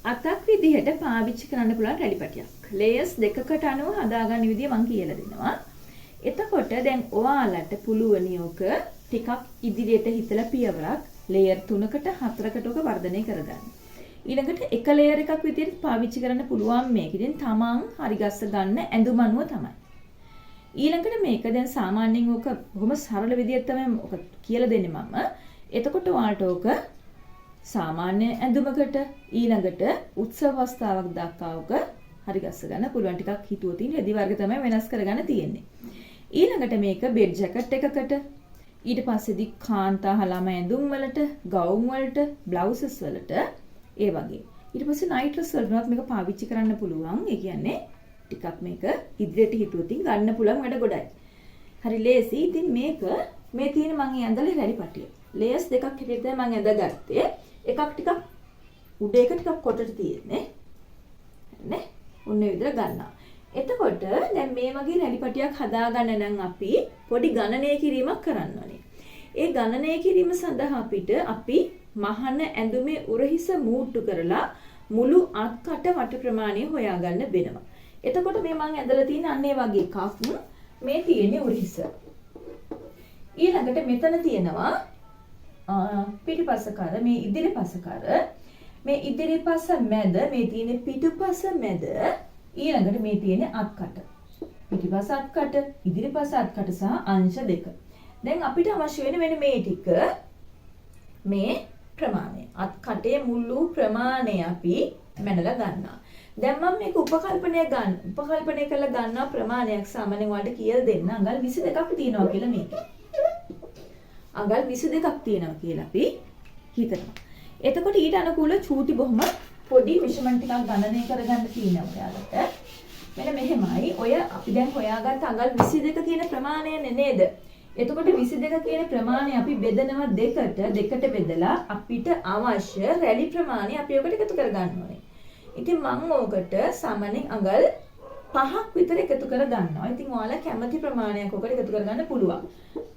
අතක් විදිහට පාවිච්චි කරන්න පුළුවන් රැලිපටියක්. ලේයර්ස් දෙකකට අනුව හදාගන්න විදිය මම කියලා දෙනවා. එතකොට දැන් ඔයාලට පුළුවනි ඔක ටිකක් ඉදිරියට හිතලා පියවරක් ලේයර් 3කට 4කට ඔක වර්ධනය කරගන්න. ඊළඟට එක ලේයර් එකක් විදිහට පාවිච්චි කරන්න පුළුවන් මේක. ඉතින් තමන් හරි ගස්ස ගන්න ඇඳුම අනුව තමයි. ඊළඟට මේක දැන් සාමාන්‍යයෙන් ඔක බොහොම සරල විදිහට තමයි ඔක කියලා දෙන්නේ මම. එතකොට ඔයාලට ඔක සාමාන්‍ය ඇඳුමකට ඊළඟට උත්සව අවස්ථාවක් දක්වා ඔක හරි ගස්ස ගන්න පුළුවන්. ටිකක් හිතුවොතින් රෙදි වර්ග තමයි වෙනස් කරගන්න තියෙන්නේ. ඊළඟට මේක බෙඩ් ජැකට් එකකට ඊට පස්සේදී කාන්තා හලම ඇඳුම් වලට ගවුම් වලට බ්ලවුසස් වලට ඒ වගේ ඊට පස්සේ නයිට් ඩ්‍රස් වලටත් මේක පාවිච්චි කරන්න පුළුවන්. ඒ කියන්නේ ටිකක් මේක ඉදිරියට හිතුවොතින් ගන්න පුළුවන් වැඩ ගොඩයි. හරි ලේසි. ඉතින් මේක මේ තියෙන මම ඇඳලා රැලිපටිය. ලේයර්ස් දෙකක් හැටියට මම ඇඳගත්තේ. එකක් ටිකක් උඩ එක ටිකක් කොටට තියෙන්නේ. නේ? ඔන්න ඒ විදිහට ගන්නවා. එතකොට දැන් මේ වගේ රැලිපටියක් හදාගන්න නම් අපි පොඩි ගණනය කිරීමක් කරන්න ඕනේ. ඒ ගණනය කිරීම සඳහා අපි මහන ඇඳුමේ උරහිස මූට්ටු කරලා මුළු අත්කට වට ප්‍රමාණය හොයාගන්න වෙනවා. එතකොට මේ මම ඇඳලා තියෙන අන්නේ වගේ එකක් මේ තියෙන්නේ උරහිස. ඊළඟට මෙතන තියෙනවා පිටිපස කර මේ ඉදිරිපස කර මේ ඉදිරිපස මැද මේ තියෙන පිටුපස මැද ඊළඟට මේ තියෙන අත්කට පිටිපස අත්කට ඉදිරිපස අත්කට සහ අංශ දෙක. දැන් අපිට අවශ්‍ය වෙන මේ ටික මේ ප්‍රමාණය අත්කටේ මුළු ප්‍රමාණය අපි මැනලා ගන්නවා. දැන් මම මේක උපකල්පනය කරලා ගන්නා ප්‍රමාණයක් සාමාන්‍යයෙන් වලට කියලා දෙන්න. අඟල් 22ක් තියෙනවා කියලා මේකේ. අඟල් 22ක් තියෙනවා කියලා අපි හිතනවා. එතකොට ඊට අනුකූල චූටි බොහොම පොඩි මෙෂර්මන්ට් ටිකක් ගණනය කරගන්න තියෙනවා ඔයාලට. මෙන්න මෙහෙමයි. ඔය අපි දැන් හොයාගත්ත අඟල් 22 කියන ප්‍රමාණය නේද? එතකොට 22 කියන ප්‍රමාණය අපි බෙදනවා දෙකට බෙදලා අපිට අවශ්‍ය රැලි ප්‍රමාණය අපි ඔකට එකතු කරගන්න ඕනේ. ඉතින් මම ඔකට සාමාන්‍යයෙන් අඟල් 5ක් විතර එකතු කර ගන්නවා. ඉතින් ඔයාලා කැමති ප්‍රමාණයක් ඔකට එකතු කරගන්න පුළුවන්.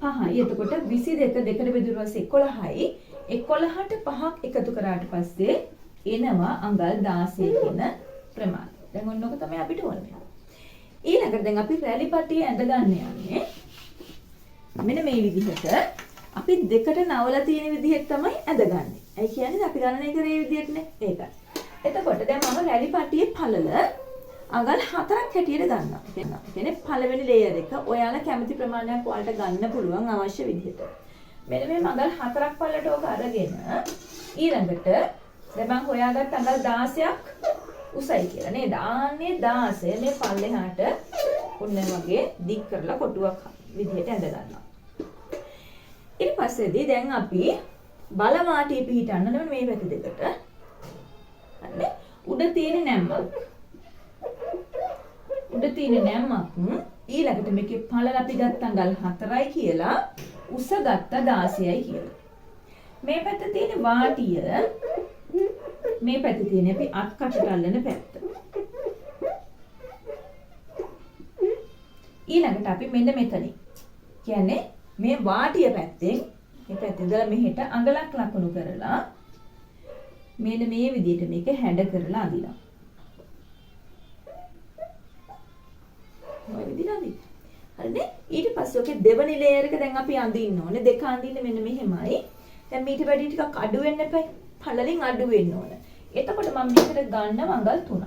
5යි. එතකොට 22 දෙකට බෙදුවා 11යි. 11ට 5ක් එකතු කරාට පස්සේ එනවා අඟල් 16 කියන ප්‍රමාණය. දැන් ඔන්න ඔක තමයි අපිට ඕනේ. ඊළඟට දැන් අපි රැලිපටිය ඇඳ ගන්න යන්නේ. මෙන්න මේ විදිහට අපි දෙකට නවලා තියෙන විදිහට තමයි ඇඳගන්නේ. ඒ කියන්නේ අපි ගණනය කරේ විදිහටනේ. ඒකයි. එතකොට දැන් මම රැලිපටියේ පළල අඟල් 4ක් හැටියට ගන්නවා. කියන්නේ පළවෙනි ලේයර් එක ඔයාලා කැමති ප්‍රමාණයක් ඔයාලට ගන්න පුළුවන් අවශ්‍ය විදිහට. මෙන්න මේ අඟල් 4ක් පළලට ඕක අරගෙන ඊළඟට දැන් මම හොයාගත්ත අඟල් 16ක් උසයි කියලා නේද? ආන්නේ 16 මේ පල්ලෙහාට ඔන්න වගේ දික් කරලා කොටුවක් විදිහට ඇඳ ගන්නවා. ඊට පස්සේදී දැන් අපි බලමාටිය පිහිටන්න ඕනේ මේ පැති දෙකට. හරිනේ? උඩ තියෙන නැම්මක්. ඊළඟට මේකේ පළල අපි ගත්ත අඟල් 4යි කියලා උස ගත්ත 16යි කියලා. මේ පැත්තේ තියෙන වාටිය මේ පැත්තේ තියෙන අපි අත්කටට අල්ලන පැත්ත. ඊළඟට අපි මෙන්න මෙතනින් කියන්නේ මේ වාටිය පැත්තෙන් මේ පැත්තේ ඉඳලා මෙහෙට අඟලක් ලකුණු කරලා මෙන්න මේ විදිහට මේක හැඩ කරලා අඳිනවා. ඔය විදිහට අඳින්න. හරිනේ? ඊට පස්සේ ඔකේ දෙවනි ලේයර් එක දැන් අපි අඳින්න ඕනේ. දෙක අඳින්න මෙන්න මෙහෙමයි. දැන් මීට වැඩි ටිකක් අඩු වෙන්න එපා. පළලින් අඩු වෙන්න ඕනේ. එතකොට මම මේකට ගන්නවා අඟල් 3ක්.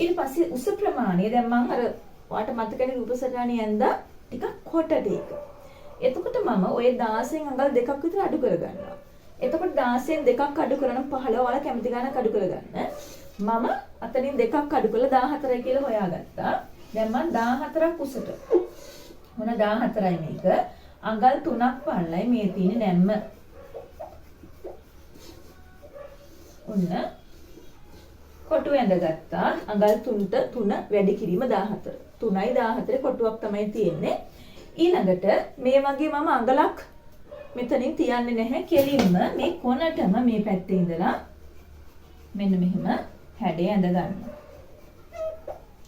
ඊට පස්සේ උස ප්‍රමාණය දැන් මම අර ඔයාලට මතකනේ රූපසටහනේ ඇඳා ටිකක් කොටට ඒක. එතකොට මම ඔය 16න් අඟල් 2ක් විතර අඩු කරගන්නවා. එතකොට 16න් 2ක් අඩු කරනම් 15 ඔයාලා කැමති ගානක් අඩු කරගන්න. මම අතනින් 2ක් අඩු කරලා 14යි කියලා හොයාගත්තා. දැන් මම 14ක් උසට. මොන 14යි මේක? අඟල් 3ක් පල්ලයි මේ තියෙන නැම්ම. ඔන්න කොටුව ඇඳගත්තා. අඟල් 3ට 3 වැඩි කිරීම 14. 3යි 14 කොටුවක් තමයි තියෙන්නේ. ඊළඟට මේ වගේ මම අඟලක් මෙතනින් තියන්නේ නැහැ. කෙලින්ම මේ කොනටම මේ පැත්තේ ඉඳලා මෙන්න මෙහෙම හැඩය ඇඳ ගන්නවා.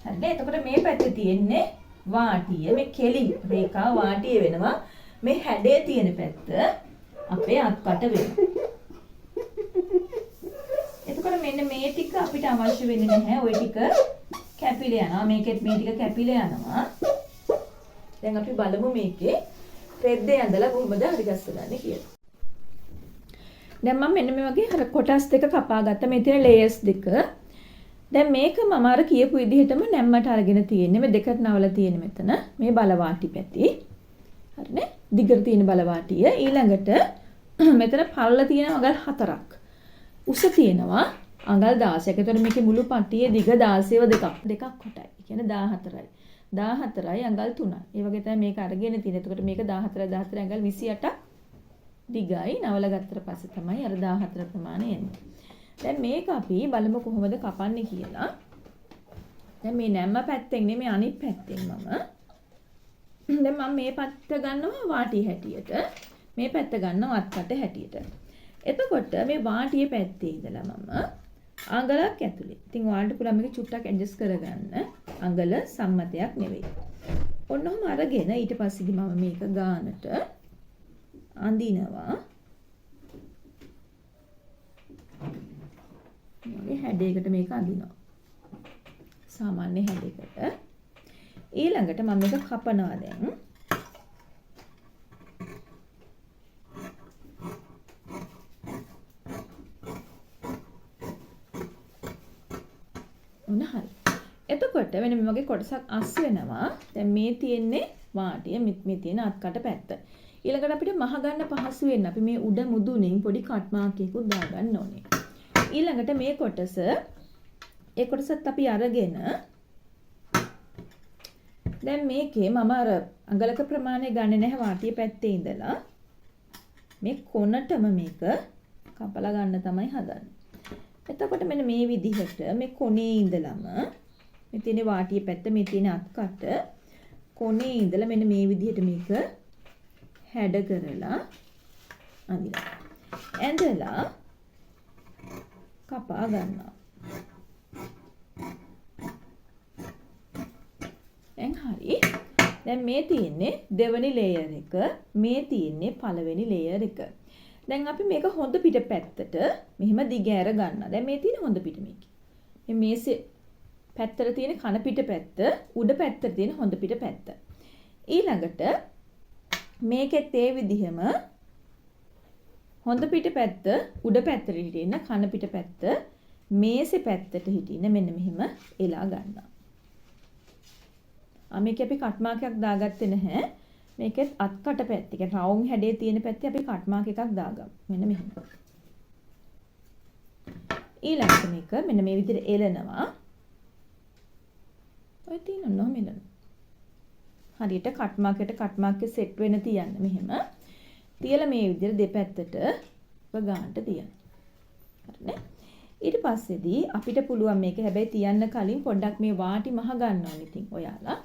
හරිද? එතකොට මේ පැත්තේ තියෙන්නේ වාටිය. මේ කෙලි රේඛා වාටිය වෙනවා. මේ හැඩය තියෙන පැත්ත අපේ අත්කට වෙනවා. එතකොට මෙන්න මේ ටික අපිට අවශ්‍ය වෙන්නේ නැහැ. ওই ටික කැපිලා යනවා. මේකෙත් මේ ටික කැපිලා යනවා. දැන් අපි බලමු මේකේ රෙද්දේ ඇඳලා කොහොමද හරි ගස්සගන්නේ කියලා. දැන් මම මෙන්න මේ වගේ අර කොටස් දෙක කපා ගත්තා. මේ තියෙන ලේයර්ස් දෙක. දැන් මේක මම අර කියපු විදිහටම නැම්මට අරගෙන තියෙන්නේ. මේ දෙකට නවලා තියෙන්නේ මෙතන. මේ බලවාටි පැති. හරිනේ? දිගට තියෙන බලවාටිය. ඊළඟට මෙතන පල්ල තියෙන අඟල් 4ක්. උස තියෙනවා අඟල් 16ක. ඒතකොට මේකේ මුළු පටියේ දිග 16ව දෙකක් කොටයි. ඒ කියන්නේ 14යි. 14යි අඟල් 3යි. ඒ වගේ තමයි මේක අරගෙන තියෙන්නේ. එතකොට මේක 14 අඟල් 28ක් දිගයි. නවල ගත්තට පස්සේ තමයි අර 14 ප්‍රමාණය එන්නේ. දැන් මේක අපි බලමු කොහොමද කපන්නේ කියලා. දැන් මේ නැම්ම පැත්තෙන් නෙමෙයි අනිත් පැත්තෙන් දැන් මම මේ පැත්ත ගන්නවා වාටිය හැටියට. මේ පැත්ත ගන්නවා අත්කට හැටියට. එතකොට මේ වාටියේ පැත්තේ ඉඳලා මම අඟලක් ඇතුලේ. ඉතින් ඔයාලට පුළුවන් මේක චුට්ටක් ඇඩ්ජස්ට් කරගන්න. අඟල සම්මතයක් නෙවෙයි. ඔන්නෝම අරගෙන ඊට පස්සේදී මම මේක ගානට අඳිනවා. මේ හැඩයකට මේක අඳිනවා. සාමාන්‍ය හැඩයකට. ඊළඟට මම මේක කපනවා දැන්. ඔන්න හරි. එතකොට වෙන මේ වගේ කොටසක් අස් වෙනවා. දැන් මේ තියෙන්නේ වාටිය, මේ තියෙන අත්කට පැත්ත. ඊළඟට අපිට මහ ගන්න පහසු වෙන්න අපි මේ උඩ මුදුනින් පොඩි කට් මාක් එකකුත් දාගන්න ඕනේ. ඊළඟට මේ කොටස ඒ කොටසත් අපි අරගෙන දැන් මේකේ මම අර අඟලක ප්‍රමාණය ගන්නේ නැහැ වාටිය පැත්තේ ඉඳලා මේ කොනටම මේක කපලා ගන්න තමයි හදන්නේ. එතකොට මෙන්න මේ විදිහට මේ කොනේ ඉඳලම මේ තියෙන වාටිය පැත්ත මේ තියෙන අත්කට කොනේ ඉඳලා මෙන්න මේ විදිහට මේක හැඩ කරලා අඳිනවා. ඇඳලා කපා ගන්නවා. දැන් හරි. දැන් මේ තියෙන්නේ දෙවෙනි ලේයර් එක, මේ තියෙන්නේ පළවෙනි ලේයර් එක. දැන් අපි මේක හොඳ පිට පැත්තට මෙහෙම දිග ඇර ගන්නවා. දැන් මේ තියෙන හොඳ පිට මේක. මේ මේසේ පැත්තට තියෙන කන පිට පැත්ත, උඩ පැත්තට තියෙන හොඳ පිට පැත්ත. ඊළඟට මේකෙත් ඒ විදිහම හොඳ පිට පැත්ත උඩ පැත්තට හිටින්න කන පිට පැත්ත මේසේ පැත්තට හිටින්න මෙන්න මෙහෙම එලා ගන්නවා. මේක අපි කට් මාක් එකක් දාගත්තේ නැහැ. මේකෙත් අත්කට පැත්ත. ඒ කියන්නේ රවුම් හැඩේ තියෙන පැත්තේ අපි කට් මාක් එකක් දාගමු. මෙන්න මෙහෙම. ඊළඟට මේක මෙන්න මේ විදිහට එලනවා. ඔය තියෙන නෝ මෙන්න. හරියට කට් මාක් එකට කට් මාක් එක සෙට් වෙන තියන්න මෙහෙම. තියලා මේ විදිහට දෙපැත්තට ගානට තියන්න. හරිනේ? ඊට පස්සේදී අපිට පුළුවන් මේක හැබැයි තියන්න කලින් පොඩ්ඩක් මේ වාටි මහ ගන්න ඕනේ. ඉතින් ඔයාලා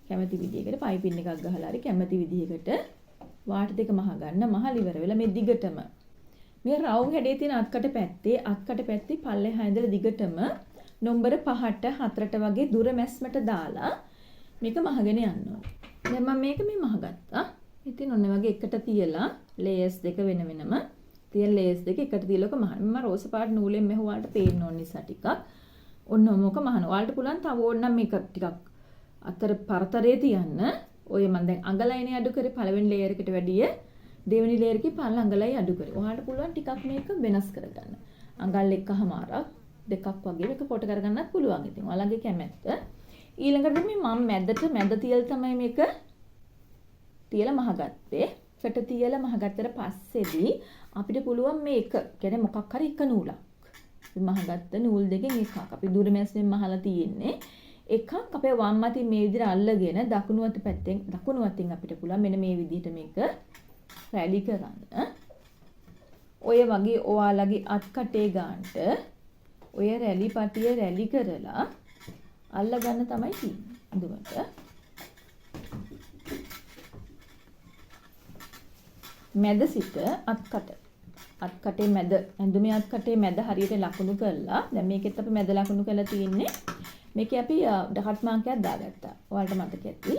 කැමති විදිහකට පයිපින් එකක් ගහලා හරි කැමති විදිහකට වාටි දෙක මහ ගන්න. මහල ඉවර වෙලා මේ දිගටම මේ රවුම් හැඩේ තියෙන අත්කට පැත්තේ පල්ලෙහා ඉඳලා දිගටම නම්බර 5ට 4ට වගේ දුර මැස්මට දාලා මේක මහගෙන යන්න ඕනේ. දැන් මම මේක මේ මහ ගත්තා. ඉතින් ඔන්න වගේ එකට තියලා ලේයර්ස් දෙක වෙන වෙනම තියෙන ලේයර්ස් දෙක එකට තියලක මහන්න. මම රෝස පාට නූලෙන් මෙහුවාට පේන්න ඕන නිසා ටිකක් ඔන්න මොක මහන. ඔයාලට පුළුවන් තව ඕනනම් මේක ටිකක් අතර පරතරේ තියන්න. ඔය මම දැන් අඟලයිනේ අඩු කරේ පළවෙනි ලේයර් එකට වැඩිය දෙවෙනි ලේයර් එකේ පල්ල අඟලයි අඩු කරේ. ඔයාලට පුළුවන් ටිකක් මේක වෙනස් කරගන්න. අඟල් එකමාරක් දෙකක් වගේ මේක කොට කරගන්නත් පුළුවන්. ඉතින් ඔයාලගේ කැමැත්ත. ඊළඟට මේ මම මැද තියලා තමයි මේක තියලා මහගත්තේ. එකට තියලා මහගත්තට පස්සේදී අපිට පුළුවන් මේක කියන්නේ මොකක් හරි එක නූලක්. මහගත්ත නූල් දෙකෙන් එකක් අපි දුර මැස්යෙන් මහලා තියෙන්නේ. එකක් අපේ වම් අතින් මේ විදිහට අල්ලගෙන දකුණු අතින් අපිට පුළුවන් මෙන්න මේ විදිහට මේක රැලි කරන්න. ඔය වගේ ඔයාලගේ අත්කටේ ගන්නට ඔය රැලි පටිය රැලි කරලා අල්ල ගන්න තමයි තියෙන්නේ. අඳුමට මැද සිට අත්කටේ මැද ඇඳුමේ අත්කටේ මැද හරියට ලකුණු කරලා දැන් මේකෙත් අපි මැද ලකුණු කරලා තියෙන්නේ. මේකේ අපි කට් මාක් එකක් දාගත්තා. ඔයාලට මතක ඇති.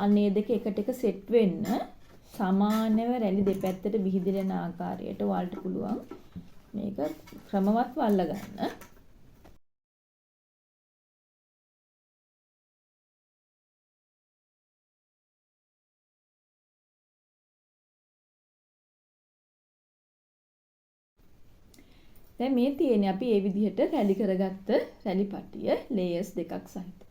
අන්න මේ දෙක එකට එක සෙට් වෙන්න සමානව රැලි දෙපැත්තට විහිදෙන ආකාරයට ඔයාලට පුළුවන් මේක ක්‍රමවත්ව අල්ල ගන්න. දැන් මේ තියෙන්නේ අපි මේ විදිහට රැලි කරගත්ත රැලි පටිය ලේයර්ස් දෙකක් සහිත.